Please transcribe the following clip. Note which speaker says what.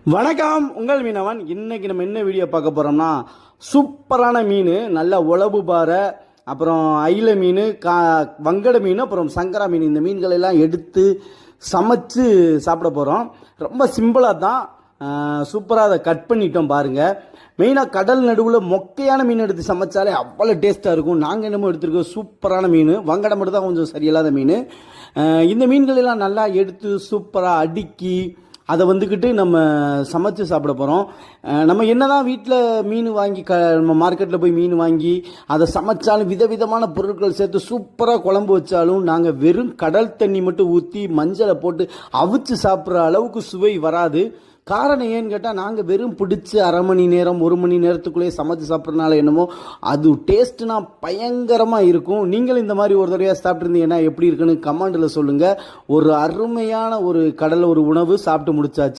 Speaker 1: வணக்கம், உங்கள் மீனவன். இன்னைக்கு நம்ம என்ன வீடியோ பார்க்க போறோம்னா, சூப்பரான மீன், நல்ல உளவு பாறை, அப்புறம் அயில மீன், வங்கட மீன், அப்புறம் சங்கரா மீன். இந்த மீன்களை எல்லாம் எடுத்து சமைச்சு சாப்பிட போகிறோம். ரொம்ப சிம்பிளாக தான், சூப்பராக அதை கட் பண்ணிட்டோம் பாருங்க. மெயினாக கடல் நடுவில் மொக்கையான மீன் எடுத்து சமைச்சாலே அவ்வளோ டேஸ்ட்டாக இருக்கும். நாங்கள் என்னமோ எடுத்துருக்கோம் சூப்பரான மீன். வங்கடை மட்டும் தான் கொஞ்சம் சரியில்லாத மீன். இந்த மீன்களெல்லாம் நல்லா எடுத்து சூப்பராக அடுக்கி அதை வந்துக்கிட்டு நம்ம சமைச்சு சாப்பிட போகிறோம். நம்ம என்னதான் வீட்டில் மீன் வாங்கி நம்ம மார்க்கெட்டில் போய் மீன் வாங்கி அதை சமைச்சாலும் விதவிதமான பொருட்கள் சேர்த்து சூப்பராக குழம்பு வச்சாலும் நாங்கள் வெறும் கடல் தண்ணி மட்டும் ஊற்றி மஞ்சளை போட்டு அவிச்சு சாப்பிட்ற அளவுக்கு சுவை வராது. காரணம் ஏன்னு கேட்டால், நாங்கள் வெறும் பிடிச்சி அரை மணி நேரம் 1 மணி நேரத்துக்குள்ளேயே சமைச்சு சாப்பிட்றதுனால என்னமோ அது டேஸ்ட்னா பயங்கரமாக இருக்கும். நீங்களும் இந்த மாதிரி ஒரு தடவையாக சாப்பிட்ருந்தீங்கன்னா எப்படி இருக்குன்னு கமெண்டில் சொல்லுங்கள். ஒரு அருமையான ஒரு கடல் ஒரு உணவு சாப்பிட்டு முடிச்சாச்சு.